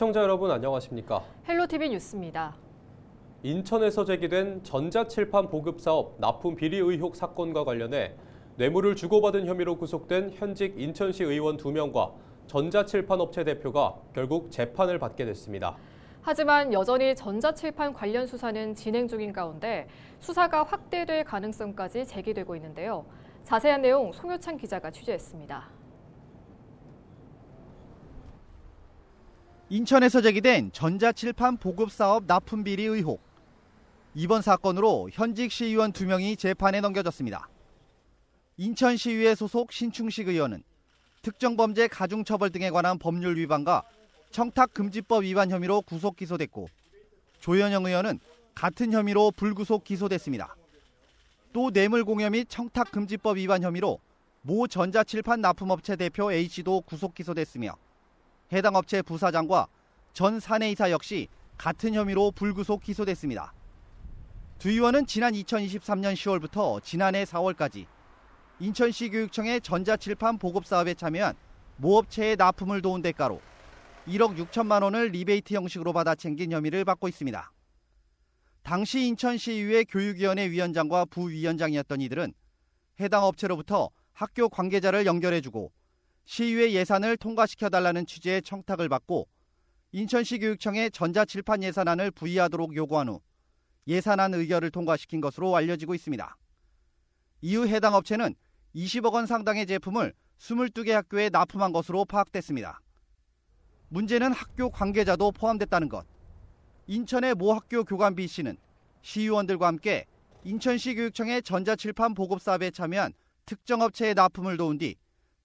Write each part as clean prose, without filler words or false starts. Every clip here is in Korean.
시청자 여러분 안녕하십니까? 헬로티비 뉴스입니다. 인천에서 제기된 전자칠판 보급 사업 납품 비리 의혹 사건과 관련해 뇌물을 주고받은 혐의로 구속된 현직 인천시 의원 2명과 전자칠판 업체 대표가 결국 재판을 받게 됐습니다. 하지만 여전히 전자칠판 관련 수사는 진행 중인 가운데 수사가 확대될 가능성까지 제기되고 있는데요. 자세한 내용 송효찬 기자가 취재했습니다. 인천에서 제기된 전자칠판 보급사업 납품 비리 의혹. 이번 사건으로 현직 시의원 2명이 재판에 넘겨졌습니다. 인천시의회 소속 신충식 의원은 특정범죄 가중처벌 등에 관한 법률 위반과 청탁금지법 위반 혐의로 구속 기소됐고, 조현영 의원은 같은 혐의로 불구속 기소됐습니다. 또 뇌물공여 및 청탁금지법 위반 혐의로 모 전자칠판 납품업체 대표 A씨도 구속 기소됐으며, 해당 업체 부사장과 전 사내이사 역시 같은 혐의로 불구속 기소됐습니다. 두 의원은 지난 2023년 10월부터 지난해 4월까지 인천시 교육청의 전자칠판 보급 사업에 참여한 모 업체의 납품을 도운 대가로 1억 6천만 원을 리베이트 형식으로 받아 챙긴 혐의를 받고 있습니다. 당시 인천시의회 교육위원회 위원장과 부위원장이었던 이들은 해당 업체로부터 학교 관계자를 연결해주고 시의회 예산을 통과시켜달라는 취지의 청탁을 받고 인천시 교육청에 전자칠판 예산안을 부의하도록 요구한 후 예산안 의결을 통과시킨 것으로 알려지고 있습니다. 이후 해당 업체는 20억 원 상당의 제품을 22개 학교에 납품한 것으로 파악됐습니다. 문제는 학교 관계자도 포함됐다는 것. 인천의 모 학교 교관 B씨는 시의원들과 함께 인천시 교육청의 전자칠판 보급 사업에 참여한 특정 업체에 납품을 도운 뒤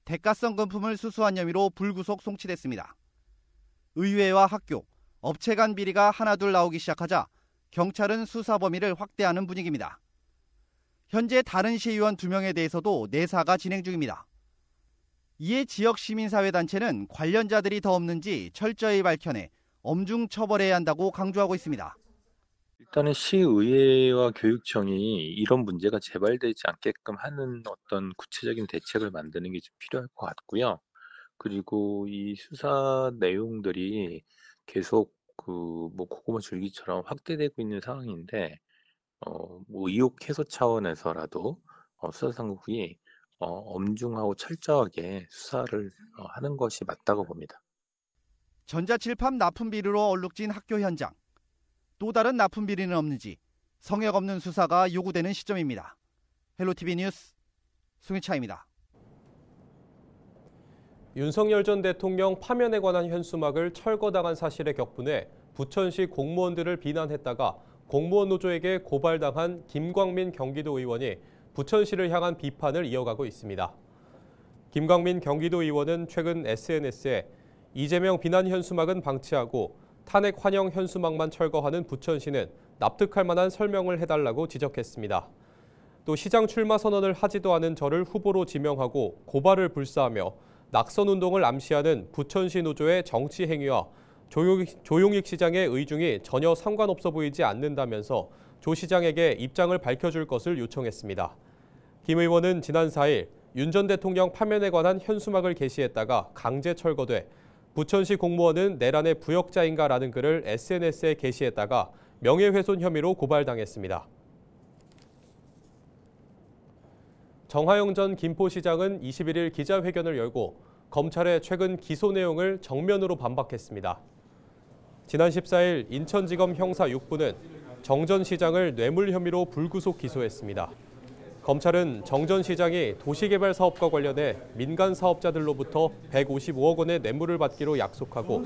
대가성 금품을 수수한 혐의로 불구속 송치됐습니다. 의회와 학교, 업체 간 비리가 하나둘 나오기 시작하자 경찰은 수사 범위를 확대하는 분위기입니다. 현재 다른 시의원 2명에 대해서도 내사가 진행 중입니다. 이에 지역 시민사회단체는 관련자들이 더 없는지 철저히 밝혀내 엄중 처벌해야 한다고 강조하고 있습니다. 일단은 시의회와 교육청이 이런 문제가 재발되지 않게끔 하는 어떤 구체적인 대책을 만드는 게 좀 필요할 것 같고요. 그리고 이 수사 내용들이 계속 고구마 줄기처럼 확대되고 있는 상황인데, 의혹 해소 차원에서라도 수사당국이 엄중하고 철저하게 수사를 하는 것이 맞다고 봅니다. 전자칠판 납품 비리로 얼룩진 학교 현장. 또 다른 납품 비리는 없는지 성역 없는 수사가 요구되는 시점입니다. 헬로티비 뉴스 송희차입니다. 윤석열 전 대통령 파면에 관한 현수막을 철거당한 사실에 격분해 부천시 공무원들을 비난했다가 공무원 노조에게 고발당한 김광민 경기도 의원이 부천시를 향한 비판을 이어가고 있습니다. 김광민 경기도 의원은 최근 SNS에 이재명 비난 현수막은 방치하고 탄핵 환영 현수막만 철거하는 부천시는 납득할 만한 설명을 해달라고 지적했습니다. 또 시장 출마 선언을 하지도 않은 저를 후보로 지명하고 고발을 불사하며 낙선운동을 암시하는 부천시 노조의 정치 행위와 조용익 시장의 의중이 전혀 상관없어 보이지 않는다면서 조 시장에게 입장을 밝혀줄 것을 요청했습니다. 김 의원은 지난 4일 윤 전 대통령 파면에 관한 현수막을 게시했다가 강제 철거돼 부천시 공무원은 내란의 부역자인가라는 글을 SNS에 게시했다가 명예훼손 혐의로 고발당했습니다. 정하영 전 김포시장은 21일 기자회견을 열고 검찰의 최근 기소 내용을 정면으로 반박했습니다. 지난 14일 인천지검 형사 6부는 정 전 시장을 뇌물 혐의로 불구속 기소했습니다. 검찰은 정 전 시장이 도시개발 사업과 관련해 민간 사업자들로부터 155억 원의 뇌물을 받기로 약속하고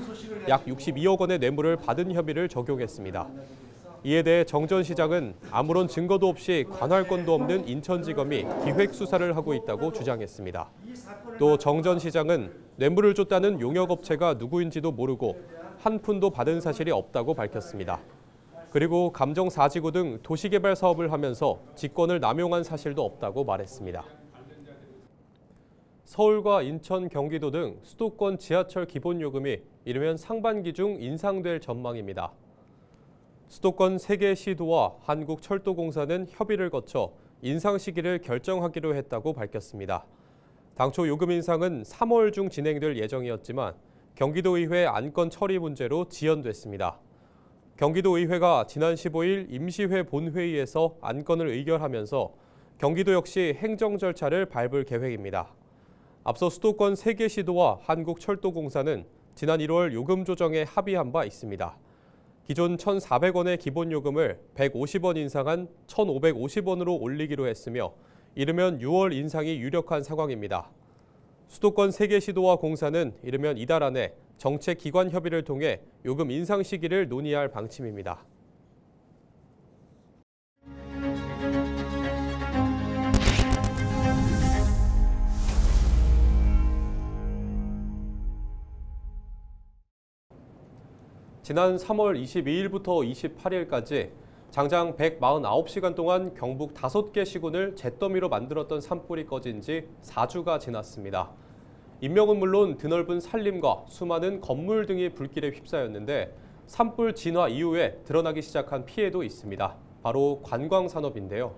약 62억 원의 뇌물을 받은 혐의를 적용했습니다. 이에 대해 정 전 시장은 아무런 증거도 없이 관할권도 없는 인천지검이 기획 수사를 하고 있다고 주장했습니다. 또 정 전 시장은 뇌물을 줬다는 용역업체가 누구인지도 모르고 한 푼도 받은 사실이 없다고 밝혔습니다. 그리고 감정사지구 등 도시개발 사업을 하면서 직권을 남용한 사실도 없다고 말했습니다. 서울과 인천, 경기도 등 수도권 지하철 기본요금이 이르면 상반기 중 인상될 전망입니다. 수도권 3개 시도와 한국철도공사는 협의를 거쳐 인상 시기를 결정하기로 했다고 밝혔습니다. 당초 요금 인상은 3월 중 진행될 예정이었지만 경기도의회 안건 처리 문제로 지연됐습니다. 경기도의회가 지난 15일 임시회 본회의에서 안건을 의결하면서 경기도 역시 행정 절차를 밟을 계획입니다. 앞서 수도권 3개 시도와 한국철도공사는 지난 1월 요금 조정에 합의한 바 있습니다. 기존 1,400원의 기본 요금을 150원 인상한 1,550원으로 올리기로 했으며 이르면 6월 인상이 유력한 상황입니다. 수도권 3개 시도와 공사는 이르면 이달 안에 정책 기관 협의를 통해 요금 인상 시기를 논의할 방침입니다. 지난 3월 22일부터 28일까지 장장 149시간 동안 경북 5개 시군을 잿더미로 만들었던 산불이 꺼진 지 4주가 지났습니다. 인명은 물론 드넓은 산림과 수많은 건물 등이 불길에 휩싸였는데 산불 진화 이후에 드러나기 시작한 피해도 있습니다. 바로 관광산업인데요.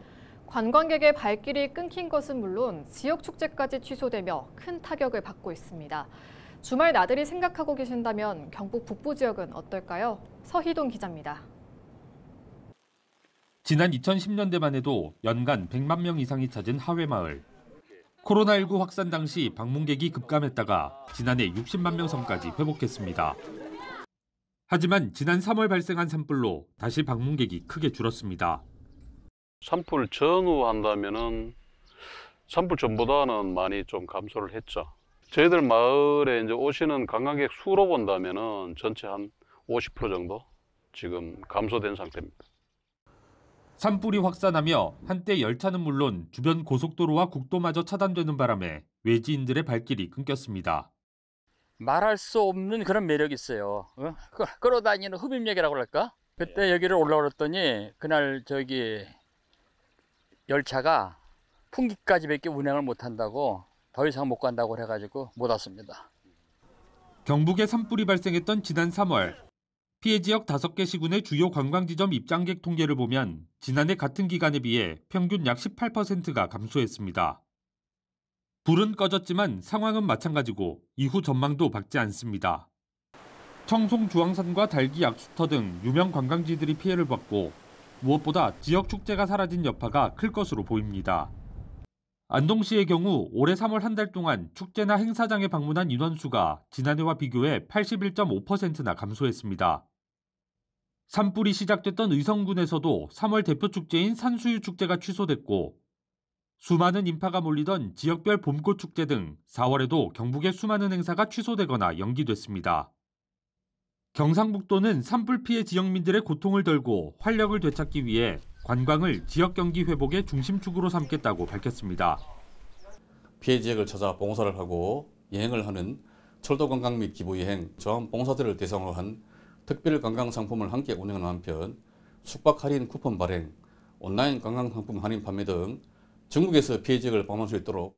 관광객의 발길이 끊긴 것은 물론 지역 축제까지 취소되며 큰 타격을 받고 있습니다. 주말 나들이 생각하고 계신다면 경북 북부 지역은 어떨까요? 서희동 기자입니다. 지난 2010년대만 해도 연간 100만 명 이상이 찾은 하회마을. 코로나19 확산 당시 방문객이 급감했다가 지난해 60만 명 선까지 회복했습니다. 하지만 지난 3월 발생한 산불로 다시 방문객이 크게 줄었습니다. 산불 전후 한다면은 산불 전보다는 많이 좀 감소를 했죠. 저희들 마을에 이제 오시는 관광객 수로 본다면은 전체 한 50% 정도 지금 감소된 상태입니다. 산불이 확산하며 한때 열차는 물론 주변 고속도로와 국도마저 차단되는 바람에 외지인들의 발길이 끊겼습니다. 말할 수 없는 그런 매력이 있어요. 끌어다니는 흡입력이라고 할까? 그때 여기를 올라왔더니 그날 저기 열차가 풍기까지밖에 운행을 못한다고 더 이상 못 간다고 해가지고 못 왔습니다. 경북에 산불이 발생했던 지난 3월 피해 지역 5개 시군의 주요 관광지점 입장객 통계를 보면 지난해 같은 기간에 비해 평균 약 18%가 감소했습니다. 불은 꺼졌지만 상황은 마찬가지고 이후 전망도 밝지 않습니다. 청송 주황산과 달기 약수터 등 유명 관광지들이 피해를 받고 무엇보다 지역 축제가 사라진 여파가 클 것으로 보입니다. 안동시의 경우 올해 3월 한 달 동안 축제나 행사장에 방문한 인원수가 지난해와 비교해 81.5%나 감소했습니다. 산불이 시작됐던 의성군에서도 3월 대표 축제인 산수유 축제가 취소됐고 수많은 인파가 몰리던 지역별 봄꽃 축제 등 4월에도 경북의 수많은 행사가 취소되거나 연기됐습니다. 경상북도는 산불 피해 지역민들의 고통을 덜고 활력을 되찾기 위해 관광을 지역 경기 회복의 중심축으로 삼겠다고 밝혔습니다. 피해 지역을 찾아 봉사를 하고 여행을 하는 철도관광 및 기부여행, 자원봉사자를 대상으로 한 특별 관광 상품을 함께 운영하는 한편 숙박 할인 쿠폰 발행, 온라인 관광 상품 할인 판매 등 전국에서 피해 지역을 방문할 수 있도록.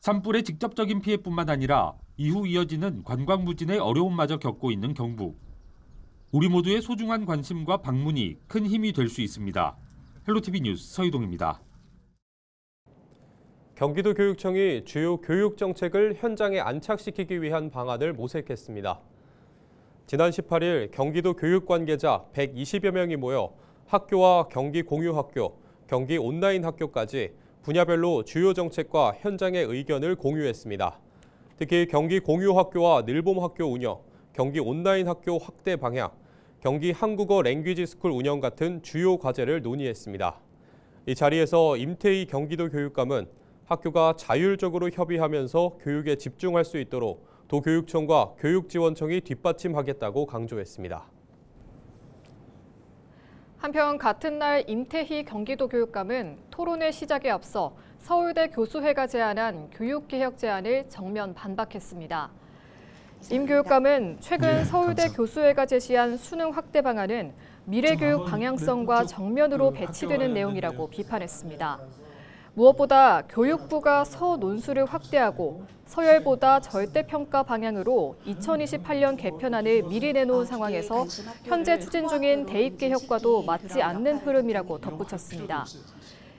산불의 직접적인 피해뿐만 아니라 이후 이어지는 관광 부진의 어려움마저 겪고 있는 경북. 우리 모두의 소중한 관심과 방문이 큰 힘이 될 수 있습니다. 헬로티비 뉴스 서희동입니다. 경기도 교육청이 주요 교육 정책을 현장에 안착시키기 위한 방안을 모색했습니다. 지난 18일 경기도 교육 관계자 120여 명이 모여 학교와 경기 공유학교, 경기 온라인 학교까지 분야별로 주요 정책과 현장의 의견을 공유했습니다. 특히 경기 공유학교와 늘봄학교 운영, 경기 온라인 학교 확대 방향, 경기 한국어 랭귀지 스쿨 운영 같은 주요 과제를 논의했습니다. 이 자리에서 임태희 경기도 교육감은 학교가 자율적으로 협의하면서 교육에 집중할 수 있도록 도교육청과 교육지원청이 뒷받침하겠다고 강조했습니다. 한편 같은 날 임태희 경기도 교육감은 토론회 시작에 앞서 서울대 교수회가 제안한 교육개혁 제안을 정면 반박했습니다. 임 교육감은 최근 서울대 교수회가 제시한 수능 확대 방안은 미래교육 방향성과 정면으로 배치되는 내용이라고 비판했습니다. 무엇보다 교육부가 서논술을 확대하고 서열보다 절대평가 방향으로 2028년 개편안을 미리 내놓은 상황에서 현재 추진 중인 대입개혁과도 맞지 않는 흐름이라고 덧붙였습니다.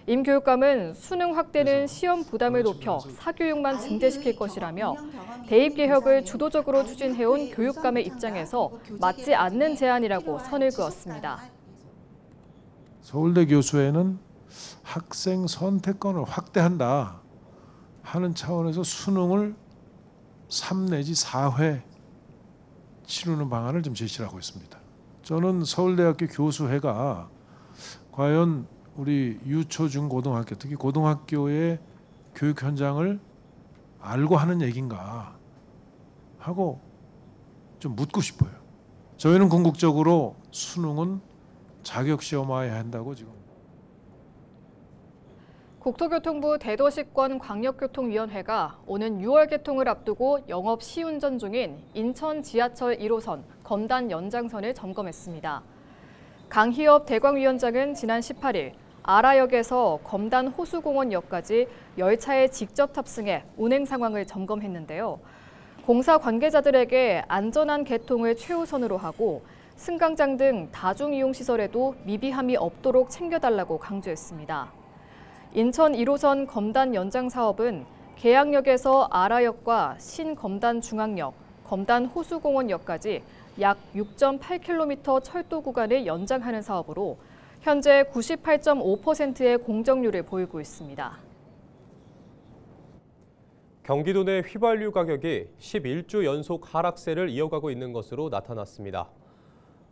임 교육감은 수능 확대는 시험 부담을 높여 사교육만 증대시킬 것이라며 대입 개혁을 주도적으로 추진해온 교육감의 입장에서 맞지 않는 제안이라고 선을 그었습니다. 서울대 교수회는 학생 선택권을 확대한다 하는 차원에서 수능을 3 내지 4회 치르는 방안을 좀 제시를 하고 있습니다. 저는 서울대학교 교수회가 과연 우리 유초, 중, 고등학교, 특히 고등학교의 교육 현장을 알고 하는 얘기인가 하고 좀 묻고 싶어요. 저희는 궁극적으로 수능은 자격시험화해야 한다고 지금. 국토교통부 대도시권 광역교통위원회가 오는 6월 개통을 앞두고 영업 시운전 중인 인천 지하철 1호선 검단 연장선을 점검했습니다. 강희엽 대광위원장은 지난 18일 아라역에서 검단 호수공원역까지 열차에 직접 탑승해 운행 상황을 점검했는데요. 공사 관계자들에게 안전한 개통을 최우선으로 하고 승강장 등 다중이용시설에도 미비함이 없도록 챙겨달라고 강조했습니다. 인천 1호선 검단 연장 사업은 계양역에서 아라역과 신검단 중앙역, 검단 호수공원역까지 약 6.8km 철도 구간을 연장하는 사업으로 현재 98.5%의 공정률을 보이고 있습니다. 경기도 내 휘발유 가격이 11주 연속 하락세를 이어가고 있는 것으로 나타났습니다.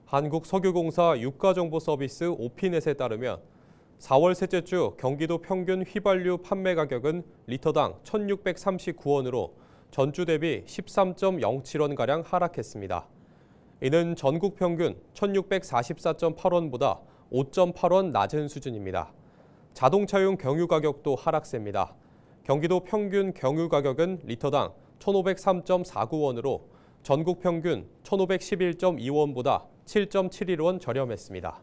한국석유공사 유가정보서비스 오피넷에 따르면 4월 셋째 주 경기도 평균 휘발유 판매 가격은 리터당 1,639원으로 전주 대비 13.07원가량 하락했습니다. 이는 전국 평균 1,644.8원보다 5.8원 낮은 수준입니다. 자동차용 경유 가격도 하락세입니다. 경기도 평균 경유 가격은 리터당 1,503.49원으로 전국 평균 1,511.2원보다 7.71원 저렴했습니다.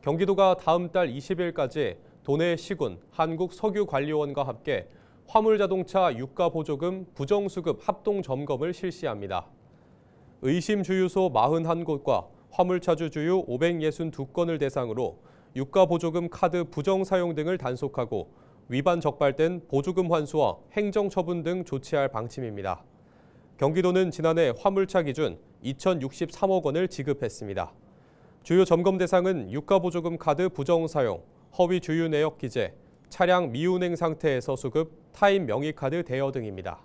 경기도가 다음 달 20일까지 도내 시군 한국석유관리원과 함께 화물자동차 유가보조금 부정수급 합동점검을 실시합니다. 의심주유소 41곳과 화물차주 주유 562건을 대상으로 유가보조금 카드 부정사용 등을 단속하고 위반 적발된 보조금 환수와 행정처분 등 조치할 방침입니다. 경기도는 지난해 화물차 기준 2,063억 원을 지급했습니다. 주요 점검 대상은 유가보조금 카드 부정사용, 허위 주유 내역 기재, 차량 미운행 상태에서 수급, 타인 명의카드 대여 등입니다.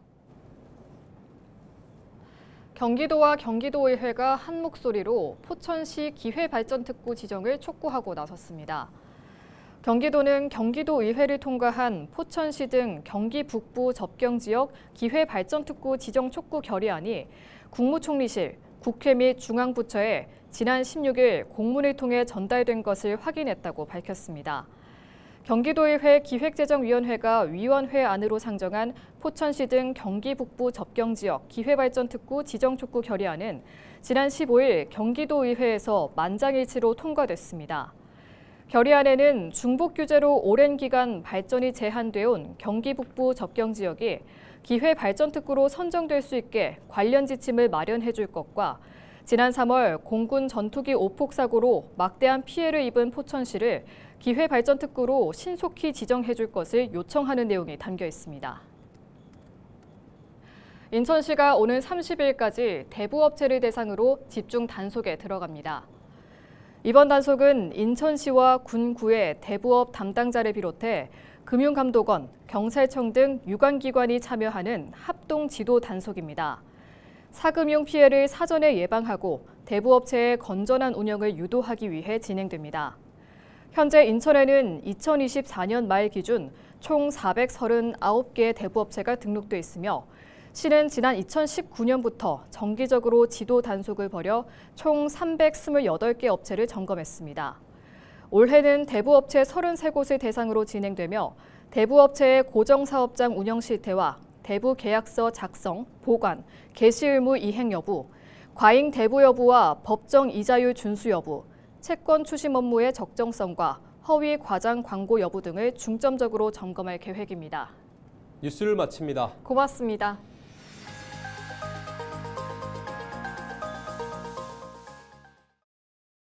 경기도와 경기도의회가 한 목소리로 포천시 기회발전특구 지정을 촉구하고 나섰습니다. 경기도는 경기도의회를 통과한 포천시 등 경기 북부 접경지역 기회발전특구 지정 촉구 결의안이 국무총리실, 국회 및 중앙부처에 지난 16일 공문을 통해 전달된 것을 확인했다고 밝혔습니다. 경기도의회 기획재정위원회가 위원회 안으로 상정한 포천시 등 경기 북부 접경지역 기회발전특구 지정촉구 결의안은 지난 15일 경기도의회에서 만장일치로 통과됐습니다. 결의안에는 중복규제로 오랜 기간 발전이 제한돼 온 경기 북부 접경지역이 기회발전특구로 선정될 수 있게 관련 지침을 마련해 줄 것과 지난 3월 공군 전투기 오폭 사고로 막대한 피해를 입은 포천시를 기회발전특구로 신속히 지정해 줄 것을 요청하는 내용이 담겨 있습니다. 인천시가 오는 30일까지 대부업체를 대상으로 집중 단속에 들어갑니다. 이번 단속은 인천시와 군구의 대부업 담당자를 비롯해 금융감독원, 경찰청 등 유관기관이 참여하는 합동 지도 단속입니다. 사금융 피해를 사전에 예방하고 대부업체의 건전한 운영을 유도하기 위해 진행됩니다. 현재 인천에는 2024년 말 기준 총 439개의 대부업체가 등록돼 있으며 시는 지난 2019년부터 정기적으로 지도 단속을 벌여 총 328개 업체를 점검했습니다. 올해는 대부업체 33곳을 대상으로 진행되며 대부업체의 고정사업장 운영 실태와 대부 계약서 작성, 보관, 개시 의무 이행 여부, 과잉 대부 여부와 법정 이자율 준수 여부, 채권 추심 업무의 적정성과 허위 과장 광고 여부 등을 중점적으로 점검할 계획입니다. 뉴스를 마칩니다. 고맙습니다.